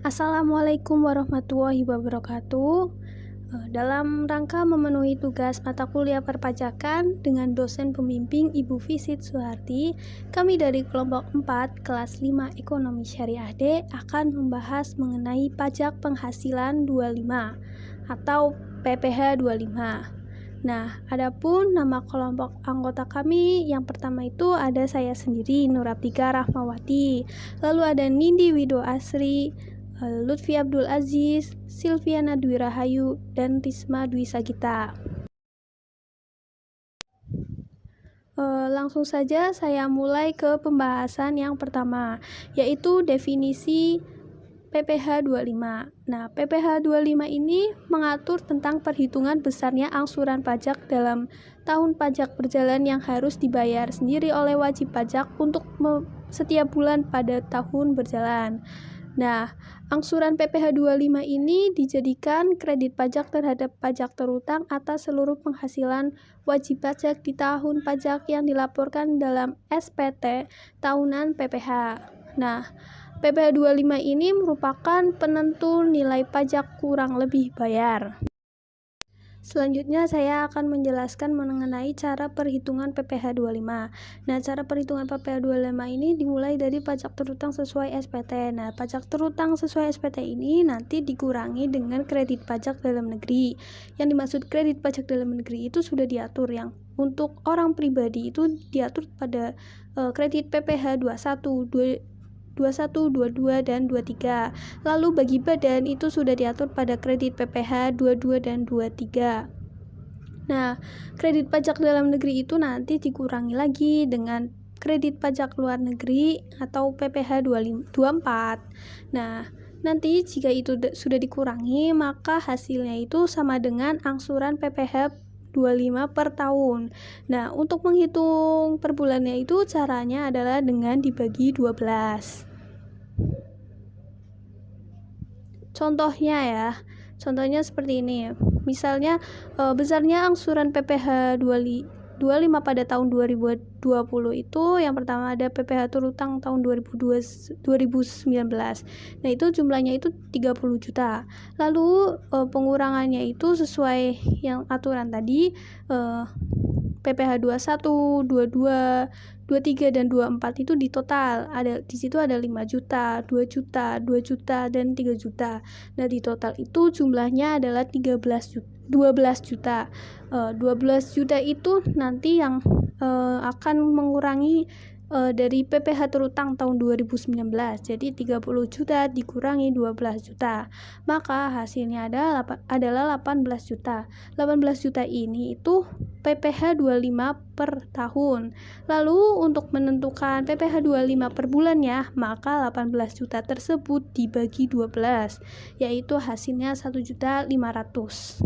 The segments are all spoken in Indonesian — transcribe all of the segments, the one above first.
Assalamualaikum warahmatullahi wabarakatuh. Dalam rangka memenuhi tugas mata kuliah perpajakan dengan dosen pembimbing Ibu Visit Suharti, kami dari kelompok 4 kelas 5 Ekonomi Syariah D akan membahas mengenai pajak penghasilan 25 atau PPh 25. Nah, adapun nama kelompok anggota kami yang pertama itu ada saya sendiri, Nuraptika Rahmawati, lalu ada Nindi Wido Asri, Lutfi Abdul Aziz, Silviana Dwi Rahayu, dan Risma Dwi Sagita. Langsung saja saya mulai ke pembahasan yang pertama, yaitu definisi PPh 25. Nah, PPh 25 ini mengatur tentang perhitungan besarnya angsuran pajak dalam tahun pajak berjalan yang harus dibayar sendiri oleh wajib pajak untuk setiap bulan pada tahun berjalan. Nah, angsuran PPh 25 ini dijadikan kredit pajak terhadap pajak terutang atas seluruh penghasilan wajib pajak di tahun pajak yang dilaporkan dalam SPT tahunan PPh. Nah, PPh 25 ini merupakan penentu nilai pajak kurang lebih bayar. Selanjutnya saya akan menjelaskan mengenai cara perhitungan PPh 25. Nah, cara perhitungan PPh 25 ini dimulai dari pajak terutang sesuai SPT. Nah, pajak terutang sesuai SPT ini nanti dikurangi dengan kredit pajak dalam negeri. Yang dimaksud kredit pajak dalam negeri itu sudah diatur, yang untuk orang pribadi itu diatur pada kredit PPh 21, 22, dan 23. Lalu bagi badan itu sudah diatur pada kredit PPh 22 dan 23. Nah, kredit pajak dalam negeri itu nanti dikurangi lagi dengan kredit pajak luar negeri atau PPh 24. Nah, nanti jika itu sudah dikurangi, maka hasilnya itu sama dengan angsuran PPh 25 per tahun. Nah, untuk menghitung per bulannya itu caranya adalah dengan dibagi 12. Contohnya seperti ini. Misalnya besarnya angsuran PPh 25 pada tahun 2020 itu yang pertama ada PPh terutang tahun 2019. Nah, itu jumlahnya itu 30 juta. Lalu pengurangannya itu sesuai yang aturan tadi, PPh 21, 22, 23 dan 24 itu di total di situ ada 5 juta, 2 juta, 2 juta dan 3 juta. Nah, di total itu jumlahnya adalah 12 juta. 12 juta itu nanti yang akan mengurangi dari PPh terutang tahun 2019. Jadi 30 juta dikurangi 12 juta. Maka hasilnya adalah 18 juta. 18 juta ini itu PPh 25 per tahun. Lalu untuk menentukan PPh 25 per bulannya, maka 18 juta tersebut dibagi 12, yaitu hasilnya 1.500.000.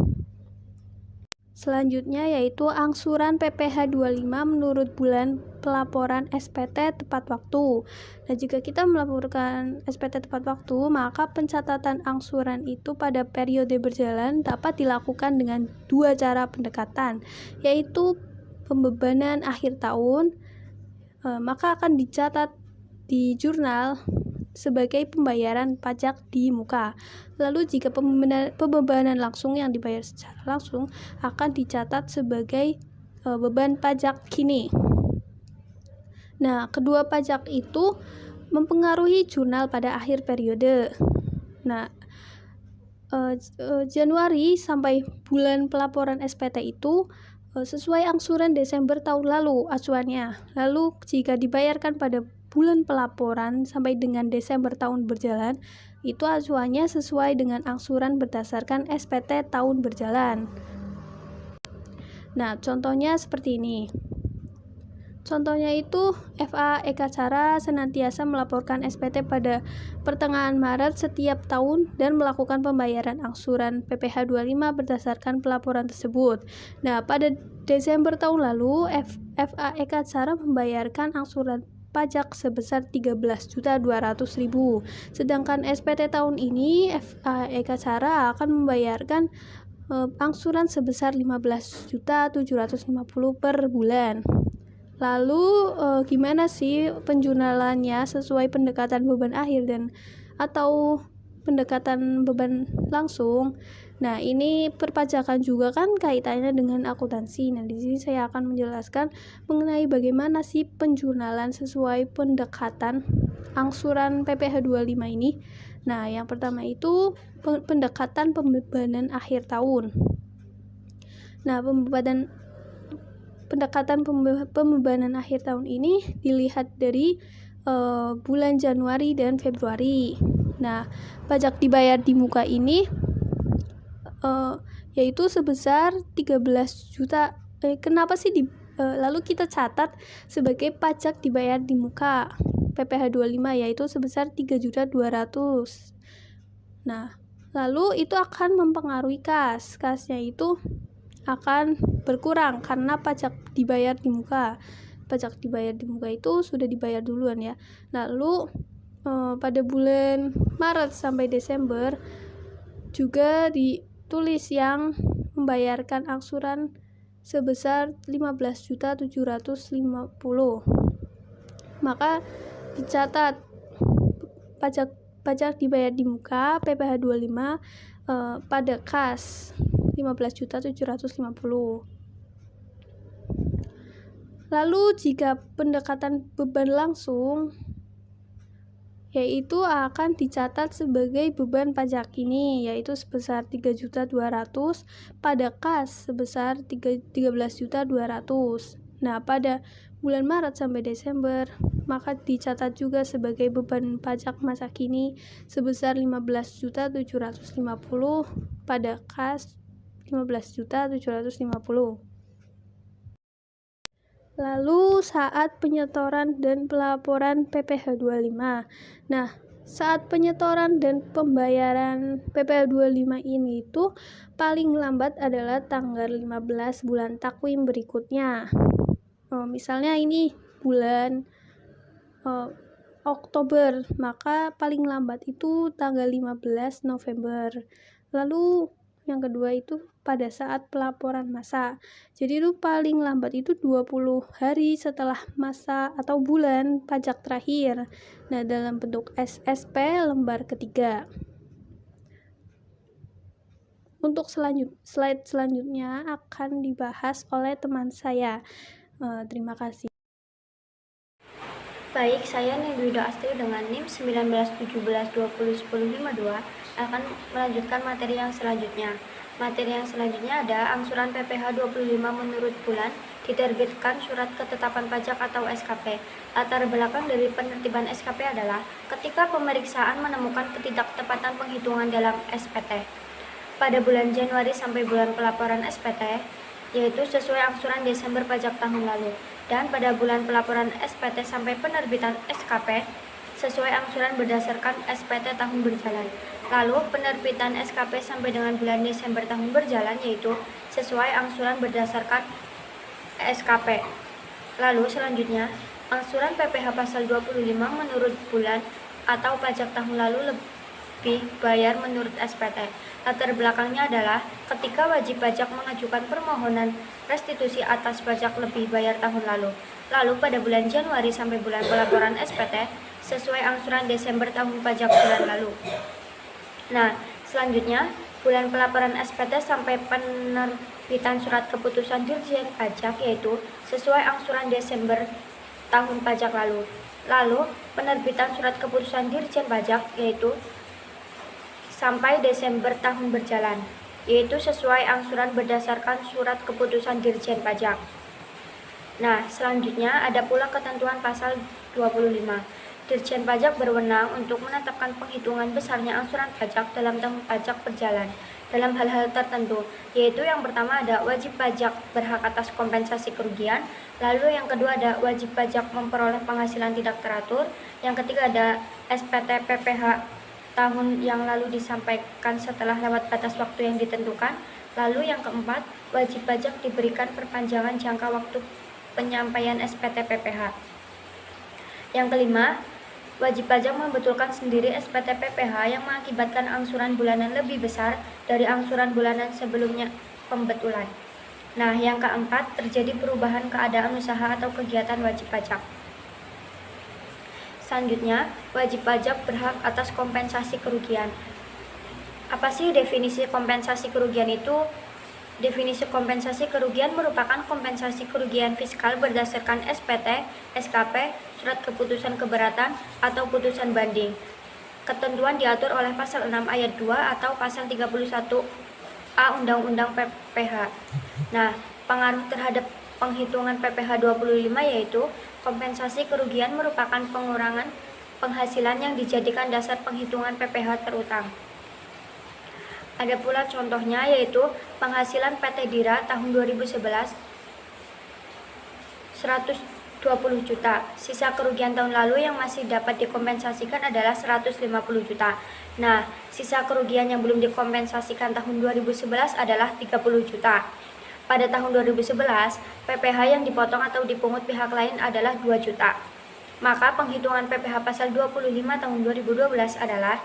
Selanjutnya yaitu angsuran PPh 25 menurut bulan pelaporan SPT tepat waktu. Nah, jika kita melaporkan SPT tepat waktu, maka pencatatan angsuran itu pada periode berjalan dapat dilakukan dengan dua cara pendekatan, yaitu pembebanan akhir tahun, maka akan dicatat di jurnal sebagai pembayaran pajak di muka. Lalu jika pembebanan langsung yang dibayar secara langsung akan dicatat sebagai beban pajak kini. Nah, kedua pajak itu mempengaruhi jurnal pada akhir periode. Nah, Januari sampai bulan pelaporan SPT itu sesuai angsuran Desember tahun lalu acuannya. Lalu jika dibayarkan pada bulan pelaporan sampai dengan Desember tahun berjalan, itu acuannya sesuai dengan angsuran berdasarkan SPT tahun berjalan. Nah, contohnya seperti ini. Contohnya itu FA Eka Cara senantiasa melaporkan SPT pada pertengahan Maret setiap tahun dan melakukan pembayaran angsuran PPh 25 berdasarkan pelaporan tersebut. Nah, pada Desember tahun lalu FA Eka Cara membayarkan angsuran pajak sebesar 13.200.000. Sedangkan SPT tahun ini FA Eka Cara akan membayarkan angsuran sebesar 15.750.000 per bulan. Lalu gimana sih penjurnalannya sesuai pendekatan beban akhir atau pendekatan beban langsung. Nah, ini perpajakan juga kan kaitannya dengan akuntansi. Nah, di sini saya akan menjelaskan mengenai bagaimana sih penjurnalan sesuai pendekatan angsuran PPh 25 ini. Nah, yang pertama itu pendekatan pembebanan akhir tahun. Nah, pendekatan pembebanan akhir tahun ini dilihat dari bulan Januari dan Februari. Nah, pajak dibayar di muka ini yaitu sebesar 13 juta. Kenapa sih lalu kita catat sebagai pajak dibayar di muka PPh 25 yaitu sebesar 3.200.000. Nah, lalu itu akan mempengaruhi kas. Kasnya itu akan berkurang karena pajak dibayar di muka. Pajak dibayar di muka itu sudah dibayar duluan ya. Lalu pada bulan Maret sampai Desember juga ditulis yang membayarkan angsuran sebesar 15.750.000. Maka dicatat pajak dibayar di muka PPh 25 pada kas 15.750.000. Lalu jika pendekatan beban langsung yaitu akan dicatat sebagai beban pajak ini yaitu sebesar 3.200.000 pada kas sebesar 13.200.000. Nah, pada bulan Maret sampai Desember maka dicatat juga sebagai beban pajak masa kini sebesar 15.750.000 pada kas 15.750.000. Lalu saat penyetoran dan pelaporan PPh 25. Nah, saat penyetoran dan pembayaran PPh 25 ini itu paling lambat adalah tanggal 15 bulan takwim berikutnya. Misalnya ini bulan Oktober, maka paling lambat itu tanggal 15 November. Lalu yang kedua itu pada saat pelaporan masa. Jadi itu paling lambat itu 20 hari setelah masa atau bulan pajak terakhir. Nah, dalam bentuk SSP lembar ketiga. Untuk slide selanjutnya akan dibahas oleh teman saya. Terima kasih. Baik, saya Nedwida Astri dengan NIM 1917201052 akan melanjutkan materi yang selanjutnya. Materi yang selanjutnya ada angsuran PPh 25 menurut bulan diterbitkan surat ketetapan pajak atau SKP. Latar belakang dari penertiban SKP adalah ketika pemeriksaan menemukan ketidaktepatan penghitungan dalam SPT. Pada bulan Januari sampai bulan pelaporan SPT, yaitu sesuai angsuran Desember pajak tahun lalu. Dan pada bulan pelaporan SPT sampai penerbitan SKP sesuai angsuran berdasarkan SPT tahun berjalan. Lalu penerbitan SKP sampai dengan bulan Desember tahun berjalan yaitu sesuai angsuran berdasarkan SKP. Lalu selanjutnya angsuran PPh pasal 25 menurut bulan atau pajak tahun lalu lebih bayar menurut SPT. Latar belakangnya adalah ketika wajib pajak mengajukan permohonan restitusi atas pajak lebih bayar tahun lalu. Lalu pada bulan Januari sampai bulan pelaporan SPT sesuai angsuran Desember tahun pajak bulan lalu. Nah, selanjutnya bulan pelaporan SPT sampai penerbitan surat keputusan Dirjen Pajak yaitu sesuai angsuran Desember tahun pajak lalu. Lalu penerbitan surat keputusan Dirjen Pajak yaitu sampai Desember tahun berjalan, yaitu sesuai angsuran berdasarkan surat keputusan Dirjen Pajak. Nah, selanjutnya ada pula ketentuan pasal 25. Dirjen Pajak berwenang untuk menetapkan penghitungan besarnya angsuran pajak dalam tahun pajak berjalan dalam hal-hal tertentu, yaitu yang pertama ada wajib pajak berhak atas kompensasi kerugian, lalu yang kedua ada wajib pajak memperoleh penghasilan tidak teratur, yang ketiga ada SPT PPh tahun yang lalu disampaikan setelah lewat batas waktu yang ditentukan. Lalu yang keempat, wajib pajak diberikan perpanjangan jangka waktu penyampaian SPT PPh. Yang kelima, wajib pajak membetulkan sendiri SPT PPh yang mengakibatkan angsuran bulanan lebih besar dari angsuran bulanan sebelumnya pembetulan. Nah, yang keempat, terjadi perubahan keadaan usaha atau kegiatan wajib pajak. Selanjutnya, wajib pajak berhak atas kompensasi kerugian. Apa sih definisi kompensasi kerugian itu? Definisi kompensasi kerugian merupakan kompensasi kerugian fiskal berdasarkan SPT, SKP, surat keputusan keberatan, atau putusan banding. Ketentuan diatur oleh pasal 6 ayat 2 atau pasal 31A Undang-Undang PPH. Nah, pengaruh terhadap penghitungan PPH 25 yaitu kompensasi kerugian merupakan pengurangan penghasilan yang dijadikan dasar penghitungan PPH terutang. Ada pula contohnya yaitu penghasilan PT Dira tahun 2011 120 juta. Sisa kerugian tahun lalu yang masih dapat dikompensasikan adalah 150 juta. Nah, sisa kerugian yang belum dikompensasikan tahun 2011 adalah 30 juta. Pada tahun 2011, PPH yang dipotong atau dipungut pihak lain adalah 2 juta. Maka penghitungan PPH pasal 25 tahun 2012 adalah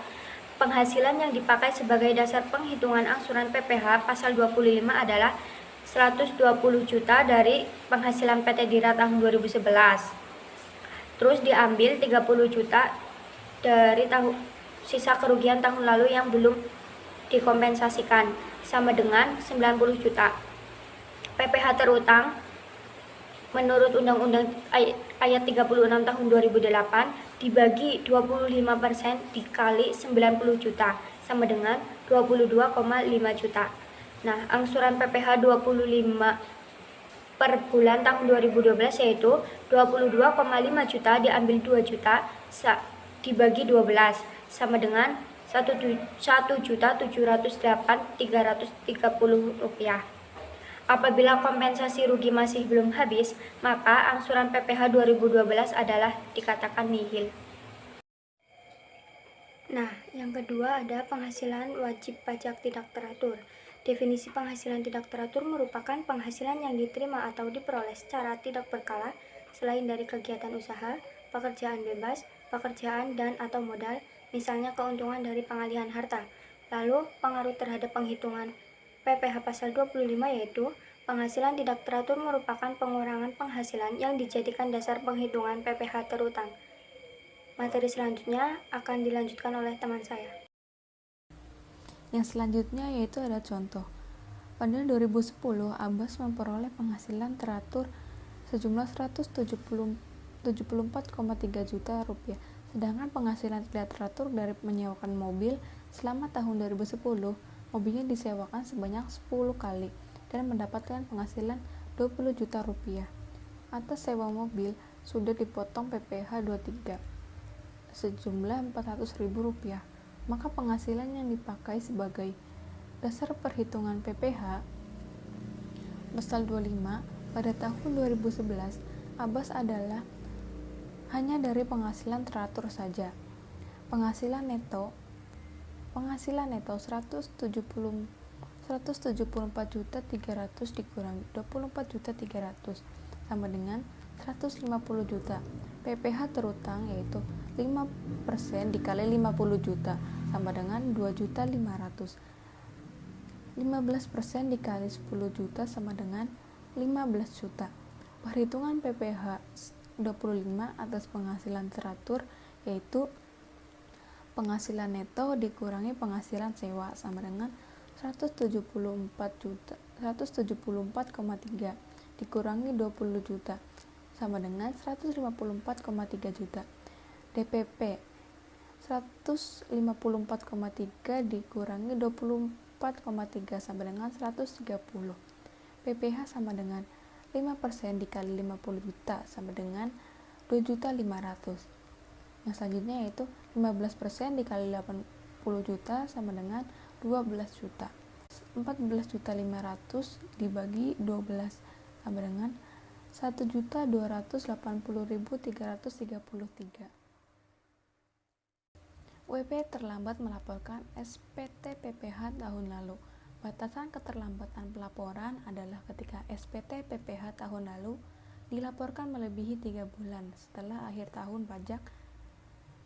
penghasilan yang dipakai sebagai dasar penghitungan angsuran PPH pasal 25 adalah 120 juta dari penghasilan PT Dira tahun 2011. Terus diambil 30 juta dari sisa kerugian tahun lalu yang belum dikompensasikan, sama dengan 90 juta. PPH terutang menurut Undang-Undang ayat 36 tahun 2008 dibagi 25% dikali 90 juta sama dengan 22,5 juta. Nah, angsuran PPH 25 per bulan tahun 2012 yaitu 22,5 juta diambil 2 juta dibagi 12 sama dengan 1.708.330 rupiah. Apabila kompensasi rugi masih belum habis, maka angsuran PPH 2012 adalah dikatakan nihil. Nah, yang kedua ada penghasilan wajib pajak tidak teratur. Definisi penghasilan tidak teratur merupakan penghasilan yang diterima atau diperoleh secara tidak berkala selain dari kegiatan usaha, pekerjaan bebas, pekerjaan dan atau modal, misalnya keuntungan dari pengalihan harta. Lalu, pengaruh terhadap penghitungan PPH pasal 25 yaitu penghasilan tidak teratur merupakan pengurangan penghasilan yang dijadikan dasar penghitungan PPH terutang. Materi selanjutnya akan dilanjutkan oleh teman saya. Yang selanjutnya yaitu ada contoh. Pada 2010, Abbas memperoleh penghasilan teratur sejumlah 174,3 juta rupiah. Sedangkan penghasilan tidak teratur dari menyewakan mobil selama tahun 2010, mobilnya disewakan sebanyak 10 kali dan mendapatkan penghasilan 20 juta rupiah. Atas sewa mobil sudah dipotong PPH 23 sejumlah 400.000 rupiah. Maka penghasilan yang dipakai sebagai dasar perhitungan PPH pasal 25 pada tahun 2011 Abbas adalah hanya dari penghasilan teratur saja. Penghasilan neto 174.300 dikurangi 24.300 sama dengan 150 juta. PPH terutang yaitu 5% dikali 50 juta sama dengan 2.500. 15% dikali 10 juta sama dengan 15 juta. Perhitungan PPH 25 atas penghasilan teratur yaitu penghasilan neto dikurangi penghasilan sewa sama dengan 174,3 dikurangi 20 juta sama dengan 154,3 juta. DPP 154,3 dikurangi 24,3 sama dengan 130. PPH sama dengan 5% dikali 50 juta sama dengan 2.500. Yang selanjutnya yaitu 15% dikali 80 juta sama dengan 12 juta. 14.500 dibagi 12 sama dengan 1.280.333. WP terlambat melaporkan SPT PPH tahun lalu. Batasan keterlambatan pelaporan adalah ketika SPT PPH tahun lalu dilaporkan melebihi 3 bulan setelah akhir tahun pajak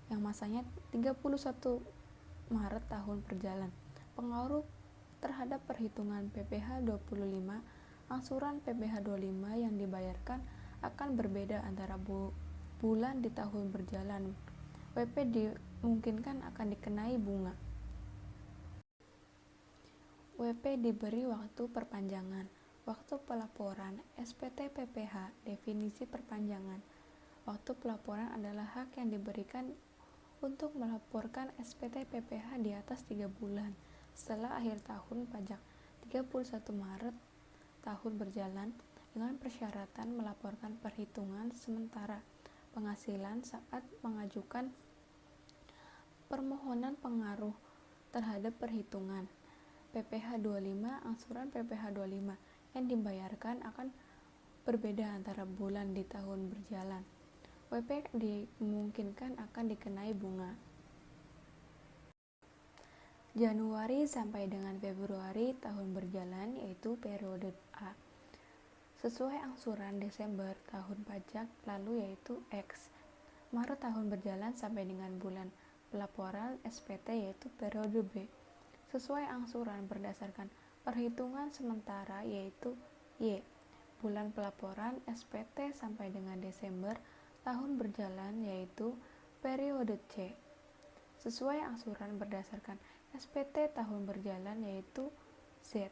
yang masanya 31 Maret tahun berjalan. Pengaruh terhadap perhitungan PPH 25, angsuran PPH 25 yang dibayarkan akan berbeda antara bulan di tahun berjalan. WP dimungkinkan akan dikenai bunga. WP diberi waktu perpanjangan. Waktu pelaporan SPT PPh. Definisi perpanjangan. Waktu pelaporan adalah hak yang diberikan untuk melaporkan SPT PPh di atas 3 bulan setelah akhir tahun pajak 31 Maret tahun berjalan, dengan persyaratan melaporkan perhitungan sementara penghasilan saat mengajukan permohonan pengaruh terhadap perhitungan PPh 25. Angsuran PPh 25 yang dibayarkan akan berbeda antara bulan di tahun berjalan. WP dimungkinkan akan dikenai bunga. Januari sampai dengan Februari tahun berjalan, yaitu periode A. Sesuai angsuran Desember tahun pajak lalu, yaitu X. Maret tahun berjalan sampai dengan bulan pelaporan SPT, yaitu periode B. Sesuai angsuran berdasarkan perhitungan sementara, yaitu Y. Bulan pelaporan SPT sampai dengan Desember tahun berjalan, yaitu periode C. Sesuai angsuran berdasarkan SPT tahun berjalan, yaitu Z.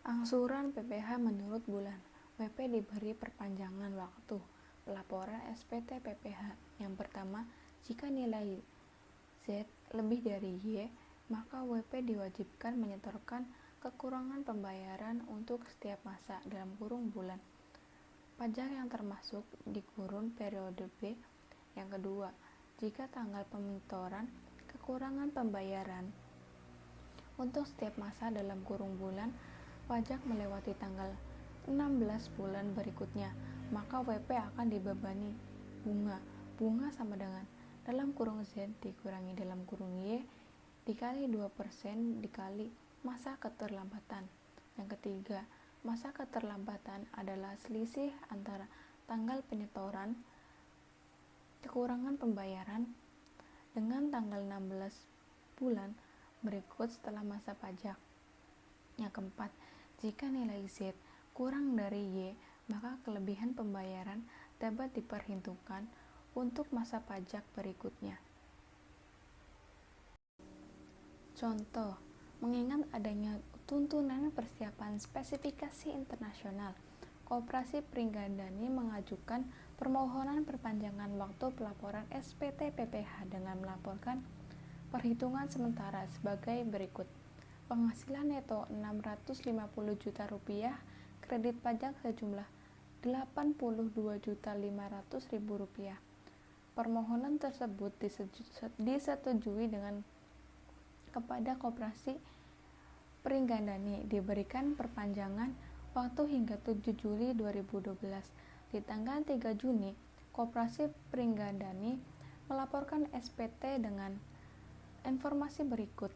Angsuran PPh menurut bulan. WP diberi perpanjangan waktu pelaporan SPT PPh. Yang pertama, jika nilai Z lebih dari Y, maka WP diwajibkan menyetorkan kekurangan pembayaran untuk setiap masa dalam kurung bulan pajak yang termasuk di kurun periode B. Yang kedua, jika tanggal pemotoran kekurangan pembayaran untuk setiap masa dalam kurung bulan pajak melewati tanggal 16 bulan berikutnya, maka WP akan dibebani bunga. Bunga sama dengan dalam kurung Z dikurangi dalam kurung Y dikali 2% dikali masa keterlambatan. Yang ketiga, masa keterlambatan adalah selisih antara tanggal penyetoran kekurangan pembayaran dengan tanggal 16 bulan berikut setelah masa pajak. Yang keempat, jika nilai Z kurang dari Y, maka kelebihan pembayaran dapat diperhitungkan untuk masa pajak berikutnya. Contoh, mengingat adanya tuntunan persiapan spesifikasi internasional, Koperasi Pringgandani mengajukan permohonan perpanjangan waktu pelaporan SPT PPh dengan melaporkan perhitungan sementara sebagai berikut. Penghasilan neto Rp650 juta, kredit pajak sejumlah Rp82.500.000. Permohonan tersebut disetujui dengan kepada Koperasi Pringgandani diberikan perpanjangan waktu hingga 7 Juli 2012. Di tanggal 3 Juni, Koperasi Pringgandani melaporkan SPT dengan informasi berikut.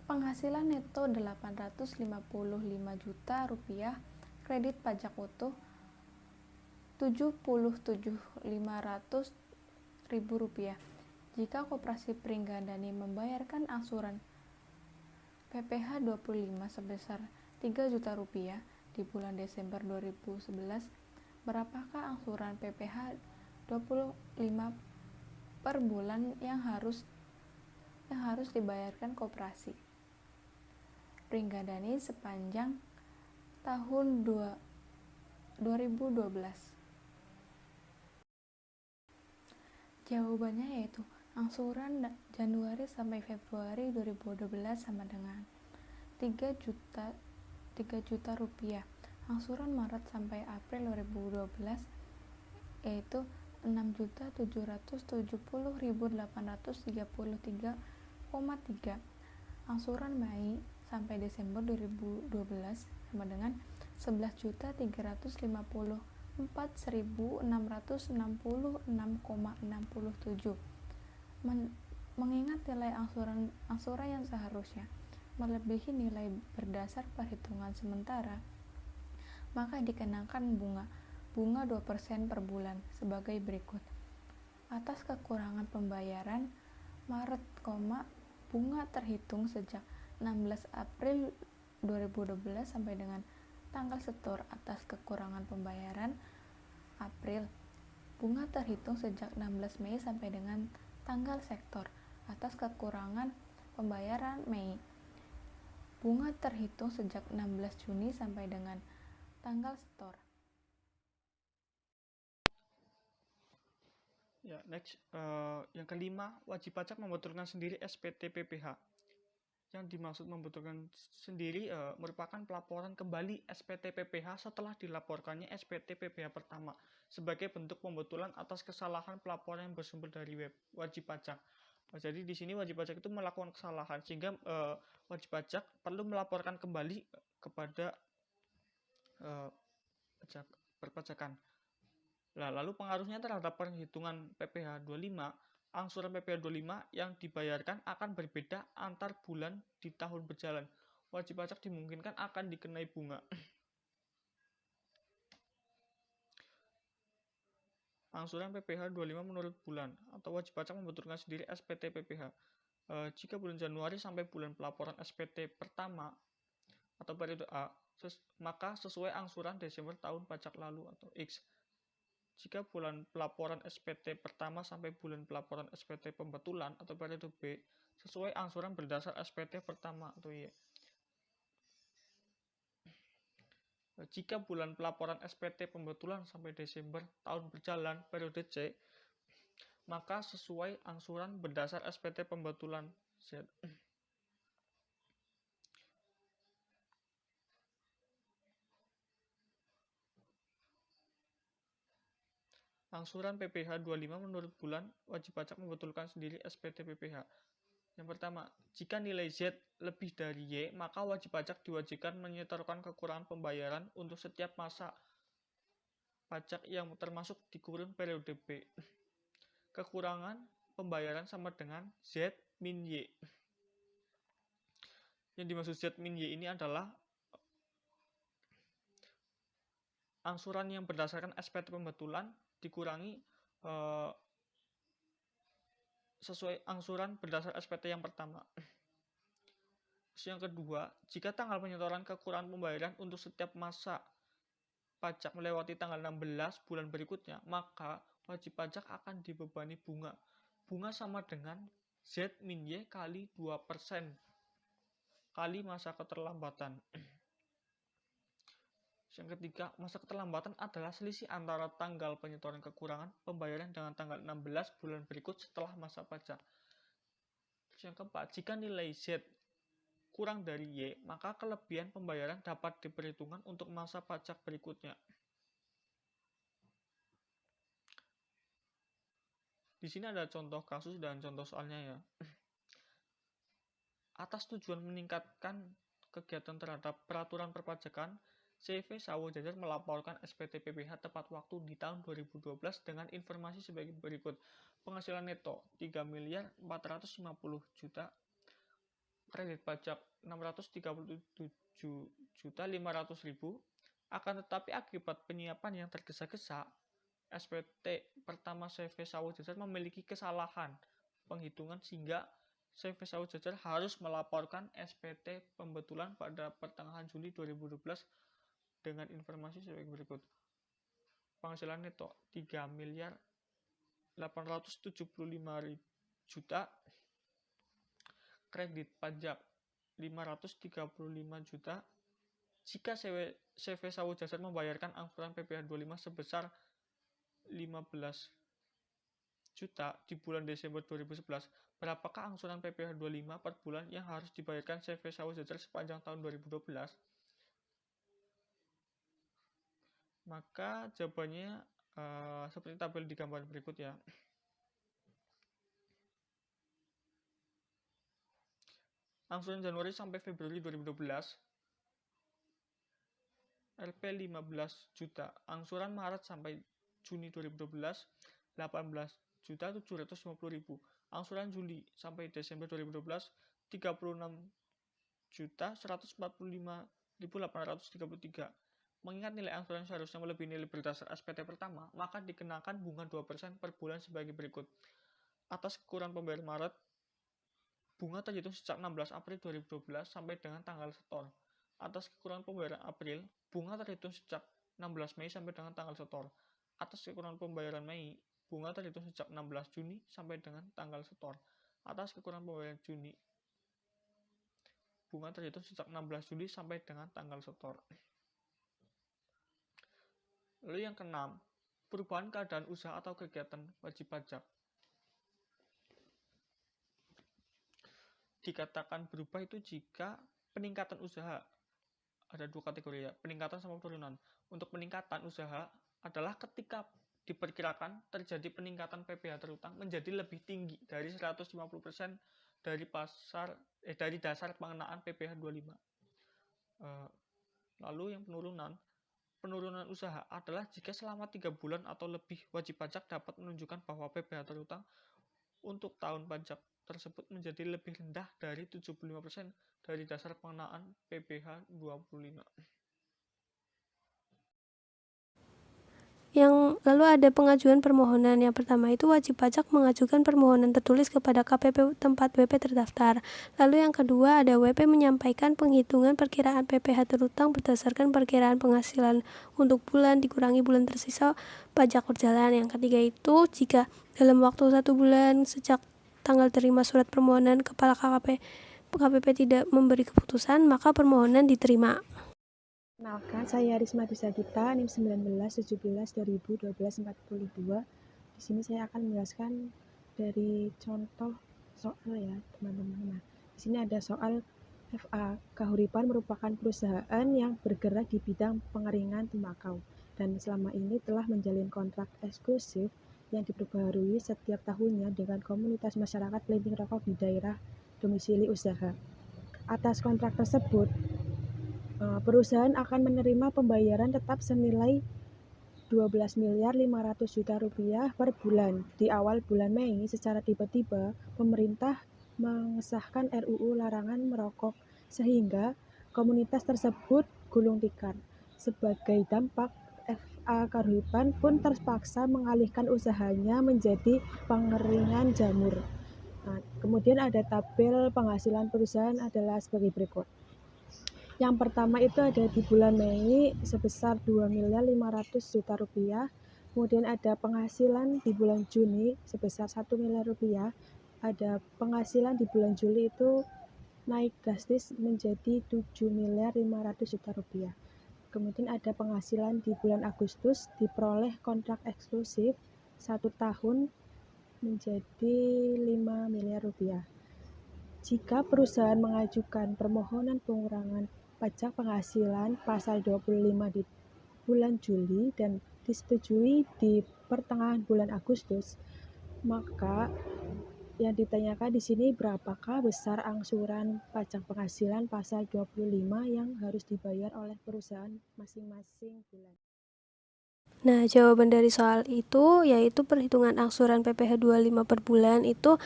Penghasilan neto Rp855 juta, kredit pajak utuh Rp77.500.000. Jika Koperasi Pringgandani membayarkan angsuran PPh 25 sebesar Rp3 juta di bulan Desember 2011, berapakah angsuran PPh 25 per bulan yang harus dibayarkan Koperasi Pringgandani sepanjang tahun 2012? Jawabannya yaitu angsuran Januari sampai Februari 2012 sama dengan Rp3 juta. Angsuran Maret sampai April 2012 yaitu Rp6.770.833,3. Angsuran Mei sampai Desember 2012 sama dengan Rp11.354.666,67. Mengingat nilai angsuran yang seharusnya melebihi nilai berdasar perhitungan sementara, maka dikenakan bunga 2% per bulan sebagai berikut. Atas kekurangan pembayaran Maret, bunga terhitung sejak 16 April 2012 sampai dengan tanggal setor. Atas kekurangan pembayaran April, bunga terhitung sejak 16 Mei sampai dengan Tanggal sektor. Atas kekurangan pembayaran Mei. Bunga terhitung sejak 16 Juni sampai dengan tanggal setor. Ya, next. Yang kelima, wajib pajak membetulkan sendiri SPT PPh. Yang dimaksud membetulkan sendiri merupakan pelaporan kembali SPT PPh setelah dilaporkannya SPT PPh pertama sebagai bentuk pembetulan atas kesalahan pelaporan yang bersumber dari wajib pajak. Jadi di sini wajib pajak itu melakukan kesalahan sehingga wajib pajak perlu melaporkan kembali kepada perpajakan. Lalu pengaruhnya terhadap perhitungan PPh 25, angsuran PPh 25 yang dibayarkan akan berbeda antar bulan di tahun berjalan. Wajib pajak dimungkinkan akan dikenai bunga. Angsuran PPh 25 menurut bulan atau wajib pajak membetulkan sendiri SPT PPh. Jika bulan Januari sampai bulan pelaporan SPT pertama atau periode A, maka sesuai angsuran Desember tahun pajak lalu atau X. Jika bulan pelaporan SPT pertama sampai bulan pelaporan SPT pembetulan atau periode B, sesuai angsuran berdasar SPT pertama atau Y. Jika bulan pelaporan SPT pembetulan sampai Desember tahun berjalan periode C, maka sesuai angsuran berdasar SPT pembetulan Z. Angsuran PPh 25 menurut bulan, wajib pajak membetulkan sendiri SPT PPh. Yang pertama, jika nilai Z lebih dari Y, maka wajib pajak diwajibkan menyetorkan kekurangan pembayaran untuk setiap masa pajak yang termasuk di kurun periode B. Kekurangan pembayaran sama dengan Z min Y. Yang dimaksud Z min Y ini adalah angsuran yang berdasarkan SPT pembetulan dikurangi sesuai angsuran berdasar SPT yang pertama. Yang kedua, jika tanggal penyetoran kekurangan pembayaran untuk setiap masa pajak melewati tanggal 16 bulan berikutnya, maka wajib pajak akan dibebani bunga. Bunga sama dengan Z min Y kali 2% kali masa keterlambatan. Yang ketiga, masa keterlambatan adalah selisih antara tanggal penyetoran kekurangan pembayaran dengan tanggal 16 bulan berikut setelah masa pajak. Yang keempat, jika nilai Z kurang dari Y, maka kelebihan pembayaran dapat diperhitungkan untuk masa pajak berikutnya. Di sini ada contoh kasus dan contoh soalnya ya. Atas tujuan meningkatkan kegiatan terhadap peraturan perpajakan, CV Sawo Jajar melaporkan SPT PPh tepat waktu di tahun 2012 dengan informasi sebagai berikut. Penghasilan neto 3.450.000.000, kredit pajak 637.500.000. Akan tetapi akibat penyiapan yang tergesa-gesa, SPT pertama CV Sawo Jajar memiliki kesalahan penghitungan sehingga CV Sawo Jajar harus melaporkan SPT pembetulan pada pertengahan Juli 2012 dengan informasi sebagai berikut. Penghasilan neto 3.875.000.000, kredit pajak 535.000.000. Jika CV Sawo Jajar membayarkan angsuran PPh 25 sebesar 15 juta di bulan Desember 2011, berapakah angsuran PPh 25 per bulan yang harus dibayarkan CV Sawo Jajar sepanjang tahun 2012? Maka jawabannya seperti tabel di gambar berikut ya. Angsuran Januari sampai Februari 2012 Rp 15 juta. Angsuran Maret sampai Juni 2012 18.750.000. Angsuran Juli sampai Desember 2012 36.145.833. Mengingat nilai angsuran seharusnya melebihi nilai berdasar SPT pertama, maka dikenakan bunga 2% per bulan sebagai berikut. Atas kekurangan pembayaran Maret, bunga terhitung sejak 16 April 2012 sampai dengan tanggal setor. Atas kekurangan pembayaran April, bunga terhitung sejak 16 Mei sampai dengan tanggal setor. Atas kekurangan pembayaran Mei, Bunga terhitung sejak 16 Juni sampai dengan tanggal setor. Atas kekurangan pembayaran Juni, bunga terhitung sejak 16 Juli sampai dengan tanggal setor. Lalu yang keenam, perubahan keadaan usaha atau kegiatan wajib pajak. Dikatakan berubah itu jika peningkatan usaha, ada dua kategori ya, peningkatan sama penurunan. Untuk peningkatan usaha adalah ketika diperkirakan terjadi peningkatan PPh terutang menjadi lebih tinggi dari 150% dari dasar pengenaan PPh 25. Lalu yang penurunan usaha adalah jika selama 3 bulan atau lebih wajib pajak dapat menunjukkan bahwa PPh terutang untuk tahun pajak tersebut menjadi lebih rendah dari 75% dari dasar pengenaan PPh 25. Yang lalu ada pengajuan permohonan. Yang pertama itu wajib pajak mengajukan permohonan tertulis kepada KPP tempat WP terdaftar. Lalu yang kedua ada WP menyampaikan penghitungan perkiraan PPh terutang berdasarkan perkiraan penghasilan untuk bulan dikurangi bulan tersisa pajak berjalan. Yang ketiga itu jika dalam waktu 1 bulan sejak tanggal terima surat permohonan kepala KPP tidak memberi keputusan, maka permohonan diterima. Kenalkan, saya Risma Dusagita, NIM 1917-2012-42. Di sini saya akan menjelaskan dari contoh soal ya, teman-teman. Nah, di sini ada soal FA. Kahuripan merupakan perusahaan yang bergerak di bidang pengeringan tembakau dan selama ini telah menjalin kontrak eksklusif yang diperbaharui setiap tahunnya dengan komunitas masyarakat pelinting rokok di daerah domisili usaha. Atas kontrak tersebut, perusahaan akan menerima pembayaran tetap senilai 12.500.000.000 rupiah per bulan. Di awal bulan Mei, secara tiba-tiba, pemerintah mengesahkan RUU larangan merokok, sehingga komunitas tersebut gulung tikar. Sebagai dampak, FA Kahuripan pun terpaksa mengalihkan usahanya menjadi pengeringan jamur. Nah, kemudian ada tabel penghasilan perusahaan adalah sebagai berikut. Yang pertama itu ada di bulan Mei sebesar 2.500.000.000 rupiah. Kemudian ada penghasilan di bulan Juni sebesar 1 miliar rupiah. Ada penghasilan di bulan Juli itu naik drastis menjadi 7.500.000.000 rupiah. Kemudian ada penghasilan di bulan Agustus diperoleh kontrak eksklusif 1 tahun menjadi 5 miliar rupiah. Jika perusahaan mengajukan permohonan pengurangan pajak penghasilan pasal 25 di bulan Juli dan disetujui di pertengahan bulan Agustus, maka yang ditanyakan di sini berapakah besar angsuran pajak penghasilan pasal 25 yang harus dibayar oleh perusahaan masing-masing bulan. Nah, jawaban dari soal itu yaitu perhitungan angsuran PPh 25 per bulan itu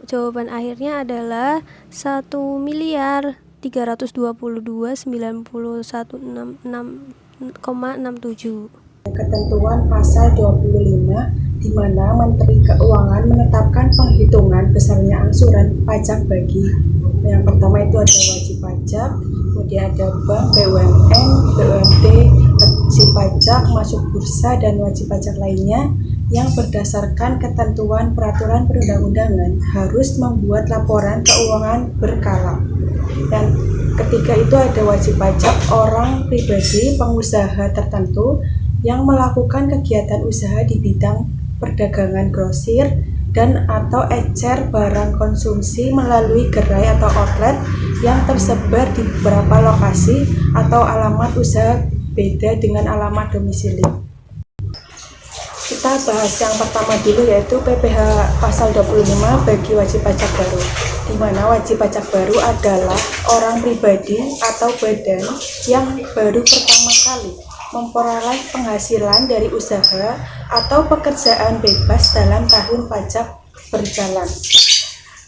jawaban akhirnya adalah 1.032.91.667. Ketentuan pasal 25 di mana Menteri Keuangan menetapkan penghitungan besarnya angsuran pajak bagi yang pertama itu ada wajib pajak, kemudian ada bank, BUMN, BUMD, wajib pajak, masuk bursa, dan wajib pajak lainnya yang berdasarkan ketentuan peraturan perundang-undangan harus membuat laporan keuangan berkala. Dan ketiga itu ada wajib pajak orang pribadi pengusaha tertentu yang melakukan kegiatan usaha di bidang perdagangan grosir dan atau ecer barang konsumsi melalui gerai atau outlet yang tersebar di beberapa lokasi atau alamat usaha beda dengan alamat domisili. Kita bahas yang pertama dulu yaitu PPh pasal 25 bagi wajib pajak baru, di mana wajib pajak baru adalah orang pribadi atau badan yang baru pertama kali memperoleh penghasilan dari usaha atau pekerjaan bebas dalam tahun pajak berjalan.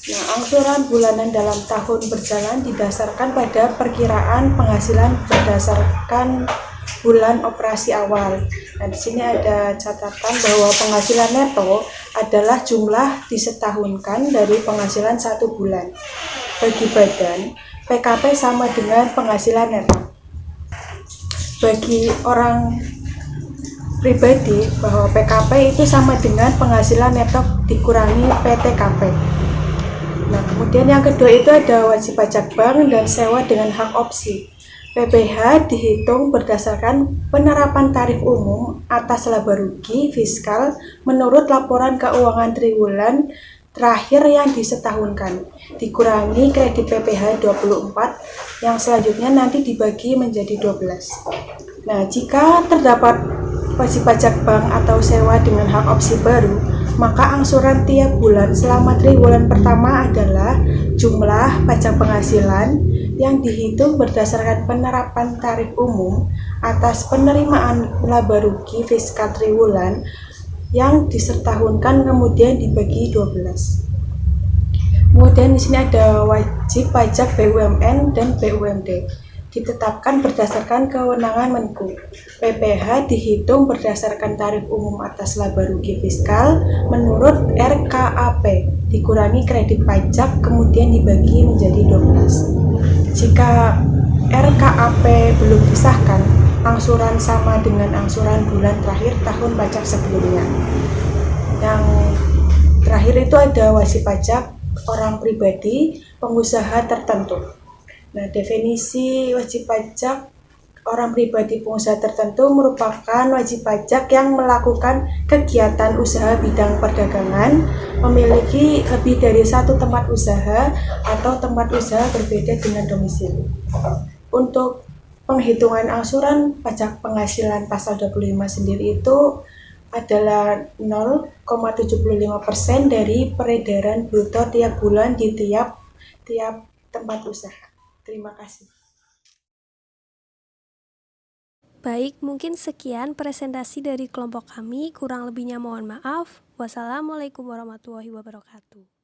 Nah, angsuran bulanan dalam tahun berjalan didasarkan pada perkiraan penghasilan berdasarkan bulan operasi awal. Nah, di sini ada catatan bahwa penghasilan neto adalah jumlah disetahunkan dari penghasilan 1 bulan. Bagi badan, PKP sama dengan penghasilan neto. Bagi orang pribadi bahwa PKP itu sama dengan penghasilan neto dikurangi PTKP. Nah, kemudian yang kedua itu ada wajib pajak bank dan sewa dengan hak opsi. PPh dihitung berdasarkan penerapan tarif umum atas laba rugi fiskal menurut laporan keuangan triwulan terakhir yang disetahunkan, dikurangi kredit PPh 24 yang selanjutnya nanti dibagi menjadi 12. Nah, jika terdapat wajib pajak bank atau sewa dengan hak opsi baru, maka angsuran tiap bulan selama triwulan pertama adalah jumlah pajak penghasilan yang dihitung berdasarkan penerapan tarif umum atas penerimaan laba rugi fiskal triwulan yang disertahunkan kemudian dibagi 12. Kemudian di sini ada wajib pajak BUMN dan BUMD ditetapkan berdasarkan kewenangan Menko. PPh dihitung berdasarkan tarif umum atas laba rugi fiskal menurut RKAP dikurangi kredit pajak kemudian dibagi menjadi 12. Jika RKAP belum disahkan, angsuran sama dengan angsuran bulan terakhir tahun pajak sebelumnya. Yang terakhir itu ada wajib pajak orang pribadi, pengusaha tertentu. Nah, definisi wajib pajak orang pribadi pengusaha tertentu merupakan wajib pajak yang melakukan kegiatan usaha bidang perdagangan, memiliki lebih dari satu tempat usaha atau tempat usaha berbeda dengan domisili. Untuk penghitungan angsuran pajak penghasilan pasal 25 sendiri itu adalah 0,75% dari peredaran bruto tiap bulan di tiap tempat usaha. Terima kasih. Baik, mungkin sekian presentasi dari kelompok kami. Kurang lebihnya mohon maaf. Wassalamualaikum warahmatullahi wabarakatuh.